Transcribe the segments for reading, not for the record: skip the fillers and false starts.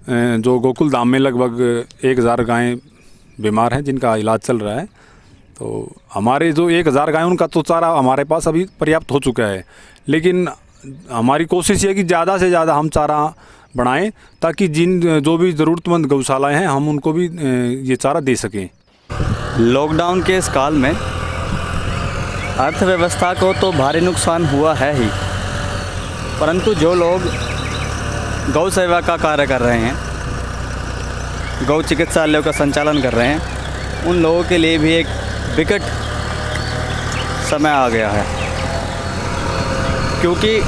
जो गोकुल धाम में लगभग 1000 गायें बीमार हैं जिनका इलाज चल रहा है। तो हमारे जो 1000 गायें उनका तो चारा हमारे पास अभी पर्याप्त हो चुका है, लेकिन हमारी कोशिश ये है कि ज़्यादा से ज़्यादा हम चारा बढ़ाएं ताकि जो भी ज़रूरतमंद गौशालाएं हैं हम उनको भी ये चारा दे सकें। लॉकडाउन के इस काल में अर्थव्यवस्था को तो भारी नुकसान हुआ है ही, परंतु जो लोग गौ सेवा का कार्य कर रहे हैं, गौ चिकित्सालयों का संचालन कर रहे हैं, उन लोगों के लिए भी एक विकट समय आ गया है, क्योंकि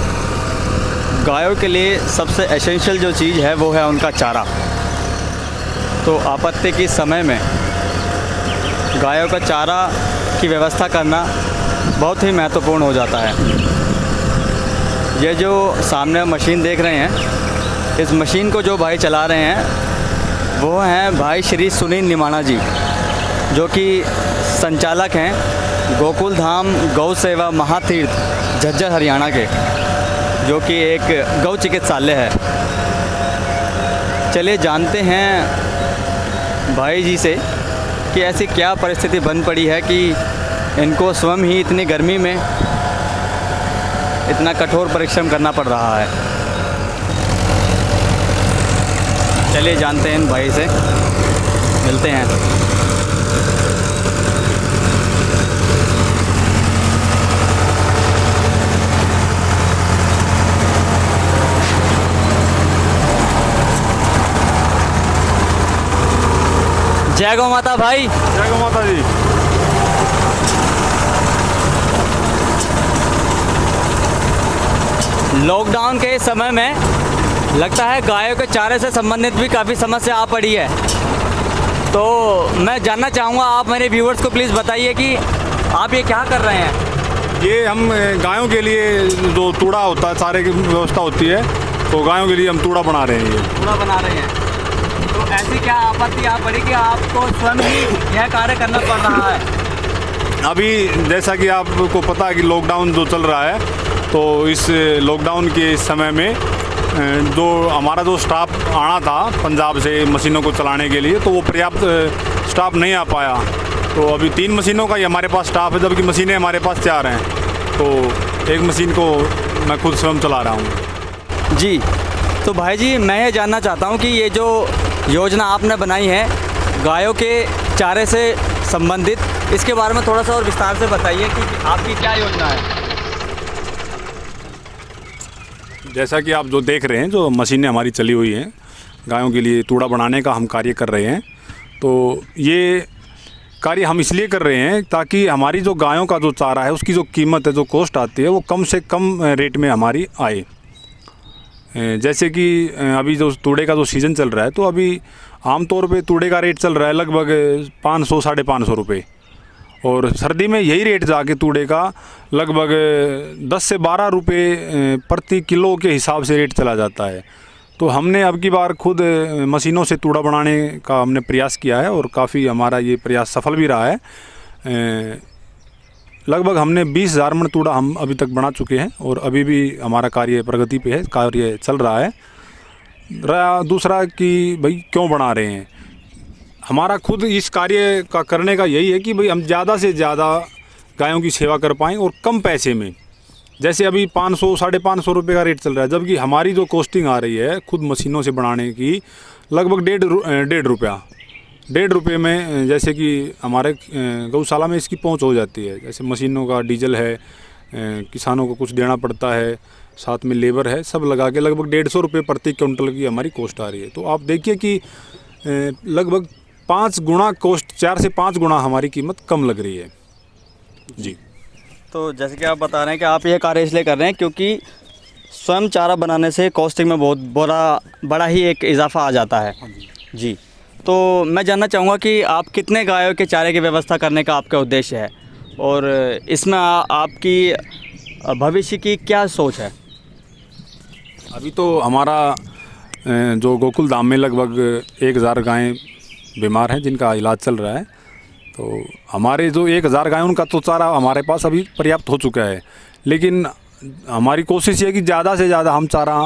गायों के लिए सबसे एसेंशियल जो चीज़ है वो है उनका चारा। तो आपत्ति के समय में गायों का चारा की व्यवस्था करना बहुत ही महत्वपूर्ण हो जाता है। ये जो सामने मशीन देख रहे हैं, इस मशीन को जो भाई चला रहे हैं वो हैं भाई श्री सुनील निमाणा जी, जो कि संचालक हैं गोकुल धाम गौ सेवा महातीर्थ झज्जर हरियाणा के, जो कि एक गौ चिकित्सालय है। चलिए जानते हैं भाई जी से कि ऐसी क्या परिस्थिति बन पड़ी है कि इनको स्वयं ही इतनी गर्मी में इतना कठोर परिश्रम करना पड़ रहा है। चलिए जानते हैं इन भाई से, मिलते हैं। जय गौ माता भाई। जय गौ माता जी। लॉकडाउन के समय में लगता है गायों के चारे से संबंधित भी काफ़ी समस्या आ पड़ी है, तो मैं जानना चाहूँगा, आप मेरे व्यूअर्स को प्लीज़ बताइए कि आप ये क्या कर रहे हैं। ये हम गायों के लिए जो तूड़ा होता है, चारे की व्यवस्था होती है, तो गायों के लिए हम तूड़ा बना रहे हैं। ये तूड़ा बना रहे हैं, तो ऐसी क्या आपत्ति आ पड़ी कि आपको स्वयं ही यह कार्य करना पड़ रहा है। अभी जैसा कि आपको पता है कि लॉकडाउन जो चल रहा है, तो इस लॉकडाउन के समय में जो हमारा जो स्टाफ आना था पंजाब से मशीनों को चलाने के लिए, तो वो पर्याप्त स्टाफ नहीं आ पाया। तो अभी 3 मशीनों का ही हमारे पास स्टाफ है, जबकि मशीनें हमारे पास 4 हैं। तो एक मशीन को मैं खुद स्वयं चला रहा हूँ। जी, तो भाई जी मैं ये जानना चाहता हूँ कि ये जो योजना आपने बनाई है गायों के चारे से संबंधित, इसके बारे में थोड़ा सा और विस्तार से बताइए कि आपकी क्या योजना है। जैसा कि आप जो देख रहे हैं, जो मशीनें हमारी चली हुई हैं गायों के लिए तूड़ा बनाने का हम कार्य कर रहे हैं। तो ये कार्य हम इसलिए कर रहे हैं ताकि हमारी जो गायों का जो चारा है उसकी जो कीमत है, जो कॉस्ट आती है, वो कम से कम रेट में हमारी आए। जैसे कि अभी जो तूड़े का जो सीज़न चल रहा है, तो अभी आमतौर पे तूड़े का रेट चल रहा है लगभग 500 साढ़े 500 रुपये, और सर्दी में यही रेट जाके तूड़े का लगभग 10 से 12 रुपये प्रति किलो के हिसाब से रेट चला जाता है। तो हमने अब की बार खुद मशीनों से तूड़ा बनाने का हमने प्रयास किया है, और काफ़ी हमारा ये प्रयास सफल भी रहा है। लगभग हमने 20,000 मन तूड़ा हम अभी तक बना चुके हैं, और अभी भी हमारा कार्य प्रगति पे है, कार्य चल रहा है। दूसरा कि भाई क्यों बना रहे हैं, हमारा खुद इस कार्य का करने का यही है कि भाई हम ज़्यादा से ज़्यादा गायों की सेवा कर पाएँ और कम पैसे में। जैसे अभी 500 साढ़े 500 रुपये का रेट चल रहा है, जबकि हमारी जो कॉस्टिंग आ रही है खुद मशीनों से बनाने की लगभग 1.5 रुपये में, जैसे कि हमारे गौशाला में इसकी पहुंच हो जाती है। जैसे मशीनों का डीजल है, किसानों को कुछ देना पड़ता है, साथ में लेबर है, सब लगा के लगभग 150 रुपये प्रति क्विंटल की हमारी कॉस्ट आ रही है। तो आप देखिए कि लगभग 5 गुना कॉस्ट, 4 से 5 गुना हमारी कीमत कम लग रही है। जी, तो जैसे कि आप बता रहे हैं कि आप ये कार्य इसलिए कर रहे हैं क्योंकि स्वयं चारा बनाने से कॉस्टिंग में बहुत बड़ा ही एक इजाफा आ जाता है। जी, तो मैं जानना चाहूँगा कि आप कितने गायों के चारे की व्यवस्था करने का आपका उद्देश्य है, और इसमें आपकी भविष्य की क्या सोच है। अभी तो हमारा जो गोकुल धाम में लगभग 1000 गायें बीमार हैं जिनका इलाज चल रहा है। तो हमारे जो 1000 गायें उनका तो चारा हमारे पास अभी पर्याप्त हो चुका है, लेकिन हमारी कोशिश ये है कि ज़्यादा से ज़्यादा हम चारा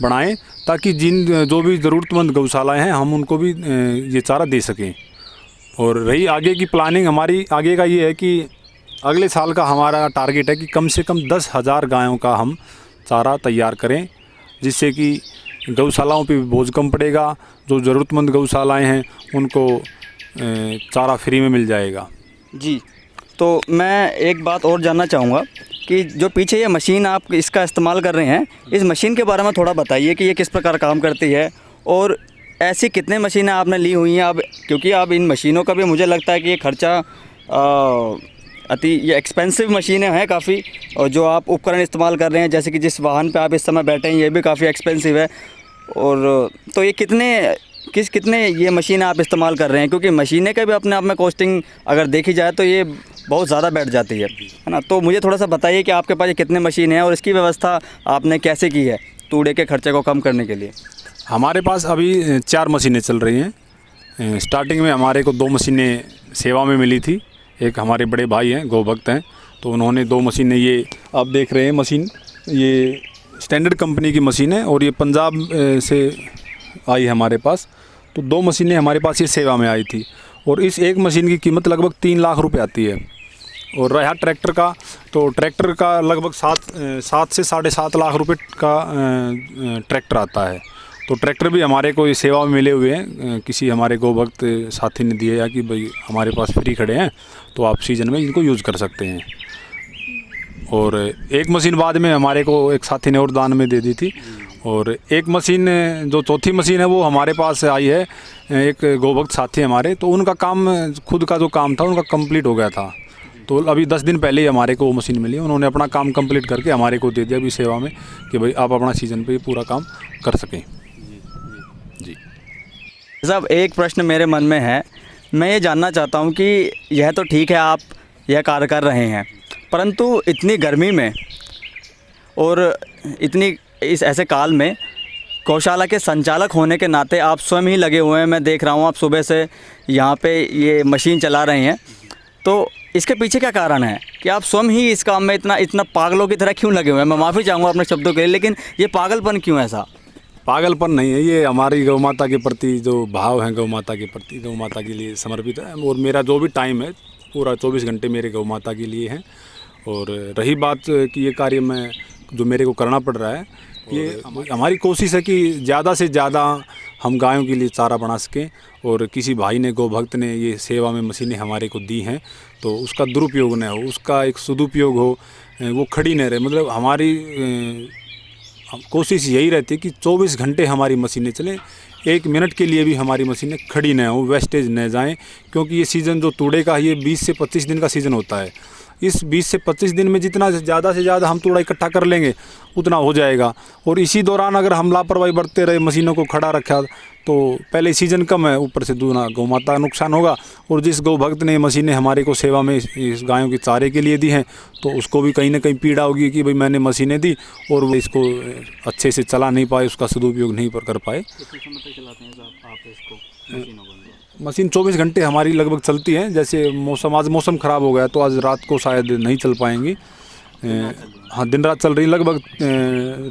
बढ़ाएं ताकि जिन जो भी ज़रूरतमंद गौशालाएँ हैं हम उनको भी ये चारा दे सकें। और रही आगे की प्लानिंग, हमारी आगे का ये है कि अगले साल का हमारा टारगेट है कि कम से कम 10,000 गायों का हम चारा तैयार करें, जिससे कि गौशालाओं पे भी बोझ कम पड़ेगा। जो ज़रूरतमंद गौशालाएँ हैं उनको चारा फ्री में मिल जाएगा। जी, तो मैं एक बात और जानना चाहूँगा कि जो पीछे ये मशीन आप इसका इस्तेमाल कर रहे हैं, इस मशीन के बारे में थोड़ा बताइए कि ये किस प्रकार काम करती है और ऐसी कितने मशीनें आपने ली हुई हैं अब, क्योंकि अब इन मशीनों का भी मुझे लगता है कि ये खर्चा ये एक्सपेंसिव मशीनें हैं काफ़ी, और जो आप उपकरण इस्तेमाल कर रहे हैं जैसे कि जिस वाहन पे आप इस समय बैठे हैं ये भी काफ़ी एक्सपेंसिव है। और तो ये कितने ये मशीनें आप इस्तेमाल कर रहे हैं, क्योंकि मशीनें का भी अपने आप में कॉस्टिंग अगर देखी जाए तो ये बहुत ज़्यादा बैठ जाती है ना। तो मुझे थोड़ा सा बताइए कि आपके पास ये कितने मशीन हैं और इसकी व्यवस्था आपने कैसे की है तूड़े के खर्चे को कम करने के लिए। हमारे पास अभी 4 मशीनें चल रही हैं। स्टार्टिंग में हमारे को 2 मशीनें सेवा में मिली थी। एक हमारे बड़े भाई हैं, गौभक्त हैं, तो उन्होंने 2 मशीनें, ये आप देख रहे हैं मशीन, ये स्टैंडर्ड कंपनी की मशीन है और ये पंजाब से आई है हमारे पास। तो 2 मशीनें हमारे पास ये सेवा में आई थी और इस एक मशीन की कीमत लगभग 3 लाख रुपए आती है। और रहा ट्रैक्टर का, तो ट्रैक्टर का लगभग 7 से 7.5 लाख रुपए का ट्रैक्टर आता है। तो ट्रैक्टर भी हमारे को ये सेवा में मिले हुए हैं, किसी हमारे गौभक्त साथी ने दिए या कि भाई हमारे पास फ्री खड़े हैं तो आप सीज़न में इनको यूज़ कर सकते हैं। और एक मशीन बाद में हमारे को एक साथी ने और दान में दे दी थी। और एक मशीन, जो चौथी मशीन है, वो हमारे पास आई है एक गौभक्त साथी हमारे, तो उनका काम, खुद का जो काम था उनका कंप्लीट हो गया था। तो अभी 10 दिन पहले ही हमारे को वो मशीन मिली, उन्होंने अपना काम कंप्लीट करके हमारे को दे दिया अभी सेवा में कि भाई आप अपना सीज़न पे पूरा काम कर सकें। जी साहब, एक प्रश्न मेरे मन में है, मैं ये जानना चाहता हूँ कि यह तो ठीक है आप यह कार्य कर रहे हैं, परंतु इतनी गर्मी में और इतनी इस ऐसे काल में गौशाला के संचालक होने के नाते आप स्वयं ही लगे हुए हैं। मैं देख रहा हूँ आप सुबह से यहाँ पे ये मशीन चला रहे हैं, तो इसके पीछे क्या कारण है कि आप स्वयं ही इस काम में इतना पागलों की तरह क्यों लगे हुए हैं? मैं माफ़ी चाहूँगा अपने शब्दों के लिए, लेकिन ये पागलपन क्यों है? ऐसा पागलपन नहीं है, ये हमारी गौ माता के प्रति जो भाव है, गौ माता के प्रति, गौ माता के लिए समर्पित है। और मेरा जो भी टाइम है पूरा 24 घंटे मेरे गौ माता के लिए है। और रही बात कि ये कार्य में जो मेरे को करना पड़ रहा है, ये हमारी कोशिश है कि ज़्यादा से ज़्यादा हम गायों के लिए चारा बना सकें। और किसी भाई ने, गौभक्त ने ये सेवा में मशीनें हमारे को दी हैं तो उसका दुरुपयोग न हो, उसका एक सदुपयोग हो, वो खड़ी न रहे। मतलब हमारी कोशिश यही रहती है कि 24 घंटे हमारी मशीनें चलें, 1 मिनट के लिए भी हमारी मशीनें खड़ी न हो, वेस्टेज न जाएं। क्योंकि ये सीज़न जो तूड़े का, ये 20 से 25 दिन का सीज़न होता है। इस 20 से 25 दिन में जितना ज़्यादा से ज़्यादा हम तूड़ा इकट्ठा कर लेंगे उतना हो जाएगा। और इसी दौरान अगर हम लापरवाही बरतते रहे, मशीनों को खड़ा रखा, तो पहले सीज़न कम है, ऊपर से दूना गौ माता का नुकसान होगा। और जिस गौभक्त ने मशीनें हमारे को सेवा में इस गायों के चारे के लिए दी हैं, तो उसको भी कहीं ना कहीं पीड़ा होगी कि भाई मैंने मशीनें दी और वो इसको अच्छे से चला नहीं पाए, उसका सदुपयोग नहीं कर पाए। मशीन 24 घंटे हमारी लगभग चलती है। जैसे आज मौसम ख़राब हो गया तो आज रात को शायद नहीं चल पाएंगी। हाँ, दिन रात चल रही, लगभग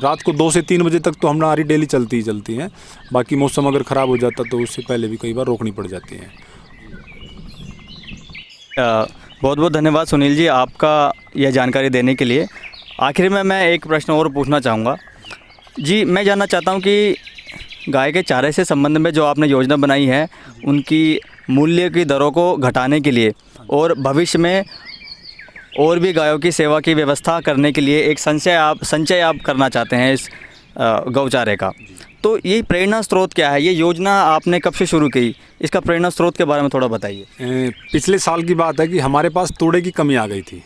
रात को 2 से 3 बजे तक तो हमारी डेली चलती हैं। बाकी मौसम अगर ख़राब हो जाता तो उससे पहले भी कई बार रोकनी पड़ जाती है। बहुत बहुत धन्यवाद सुनील जी, आपका यह जानकारी देने के लिए। आखिर में मैं एक प्रश्न और पूछना चाहूँगा जी। मैं जानना चाहता हूँ कि गाय के चारे से संबंध में जो आपने योजना बनाई है, उनकी मूल्य की दरों को घटाने के लिए और भविष्य में और भी गायों की सेवा की व्यवस्था करने के लिए एक संचय आप करना चाहते हैं इस गौचारे का, तो ये प्रेरणा स्रोत क्या है? ये योजना आपने कब से शुरू की? इसका प्रेरणा स्रोत के बारे में थोड़ा बताइए। पिछले साल की बात है कि हमारे पास तूड़े की कमी आ गई थी,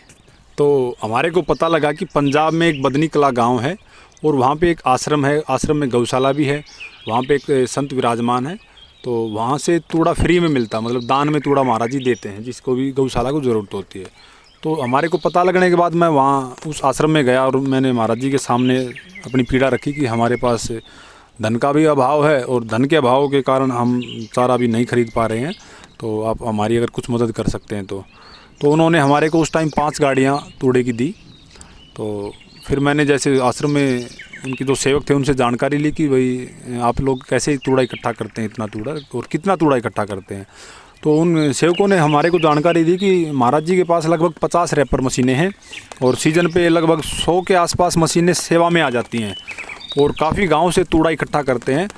तो हमारे को पता लगा कि पंजाब में एक बदनी कला गाँव है और वहाँ पे एक आश्रम है, आश्रम में गौशाला भी है, वहाँ पे एक संत विराजमान है। तो वहाँ से तूड़ा फ्री में मिलता, मतलब दान में तूड़ा महाराज जी देते हैं जिसको भी गौशाला को ज़रूरत होती है। तो हमारे को पता लगने के बाद मैं वहाँ उस आश्रम में गया और मैंने महाराज जी के सामने अपनी पीड़ा रखी कि हमारे पास धन का भी अभाव है और धन के अभाव के कारण हम चारा भी नहीं खरीद पा रहे हैं, तो आप हमारी अगर कुछ मदद कर सकते हैं तो उन्होंने हमारे को उस टाइम 5 गाड़ियाँ तूड़े की दी। तो फिर मैंने जैसे आश्रम में उनके जो सेवक थे उनसे जानकारी ली कि भाई आप लोग कैसे कूड़ा इकट्ठा करते हैं, इतना कूड़ा और कितना कूड़ा इकट्ठा करते हैं। तो उन सेवकों ने हमारे को जानकारी दी कि महाराज जी के पास लगभग 50 रैपर मशीनें हैं और सीज़न पे लगभग 100 के आसपास मशीनें सेवा में आ जाती हैं और काफ़ी गांव से कूड़ा इकट्ठा करते हैं।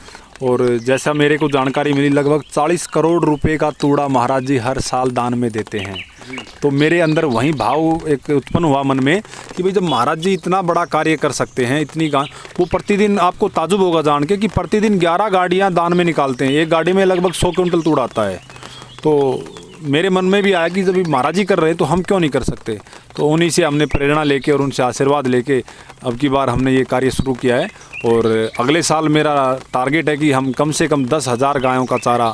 और जैसा मेरे को जानकारी मिली लगभग 40 करोड़ रुपए का कूड़ा महाराज जी हर साल दान में देते हैं। तो मेरे अंदर वही भाव एक उत्पन्न हुआ मन में कि भाई जब महाराज जी इतना बड़ा कार्य कर सकते हैं, इतनी वो प्रतिदिन, आपको ताजुब होगा जान के कि प्रतिदिन 11 गाड़ियाँ दान में निकालते हैं। एक गाड़ी में लगभग 100 क्विंटल कूड़ा आता है। तो मेरे मन में भी आया कि जब महाराज जी कर रहे हैं तो हम क्यों नहीं कर सकते। तो उन्हीं से हमने प्रेरणा लेके और उनसे आशीर्वाद लेके अब की बार हमने ये कार्य शुरू किया है। और अगले साल मेरा टारगेट है कि हम कम से कम 10,000 गायों का चारा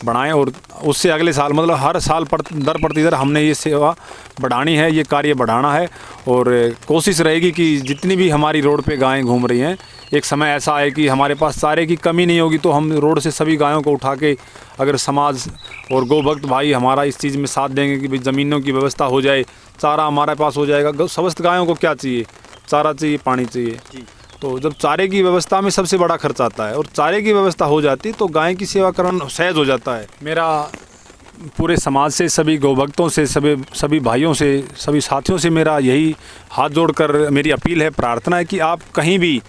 बढ़ाएं और उससे अगले साल मतलब हर साल दर प्रतिदर हमने ये सेवा बढ़ानी है, ये कार्य बढ़ाना है। और कोशिश रहेगी कि जितनी भी हमारी रोड पे गायें घूम रही हैं, एक समय ऐसा आए कि हमारे पास चारे की कमी नहीं होगी तो हम रोड से सभी गायों को उठा के, अगर समाज और गोभक्त भाई हमारा इस चीज़ में साथ देंगे कि भाई ज़मीनों की व्यवस्था हो जाए, चारा हमारे पास हो जाएगा। समस्त गायों को क्या चाहिए? चारा चाहिए, पानी चाहिए। तो जब चारे की व्यवस्था में सबसे बड़ा खर्च आता है और चारे की व्यवस्था हो जाती तो गाय की सेवा करना सहज हो जाता है। मेरा पूरे समाज से, सभी गोभक्तों से, सभी भाइयों से, सभी साथियों से मेरा यही हाथ जोड़कर मेरी अपील है, प्रार्थना है कि आप कहीं भी,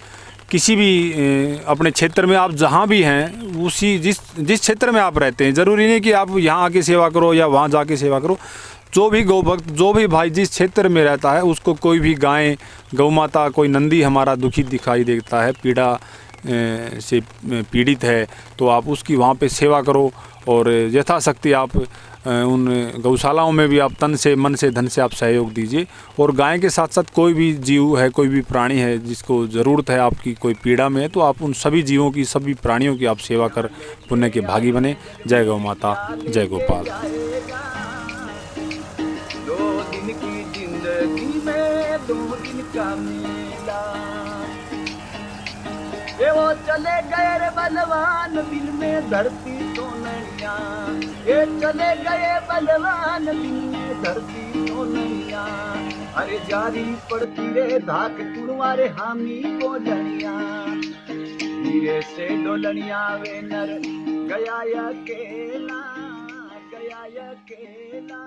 किसी भी अपने क्षेत्र में आप जहाँ भी हैं, उसी जिस क्षेत्र में आप रहते हैं, ज़रूरी नहीं कि आप यहाँ आके सेवा करो या वहाँ जाके सेवा करो। जो भी गोभक्त, जो भी भाई जिस क्षेत्र में रहता है, उसको कोई भी गाय, गौ माता, कोई नंदी हमारा दुखी दिखाई देता है, पीड़ा से पीड़ित है, तो आप उसकी वहाँ पे सेवा करो। और यथाशक्ति आप उन गौशालाओं में भी आप तन से, मन से, धन से आप सहयोग दीजिए। और गाय के साथ साथ कोई भी जीव है, कोई भी प्राणी है जिसको ज़रूरत है आपकी, कोई पीड़ा में है, तो आप उन सभी जीवों की, सभी प्राणियों की आप सेवा कर पुण्य के भागी बने। जय गौ माता, जय गोपाल। ये वो चले गए रे बलवान, दिल में धरती सोनैया। ये चले गए बलवान, दिल में धरती सोनैया। अरे जारी पड़ती रे धाक कुड़वारे हामी बोलनिया। धीरे से डोलनिया वे नर गया अकेला, गया अकेला।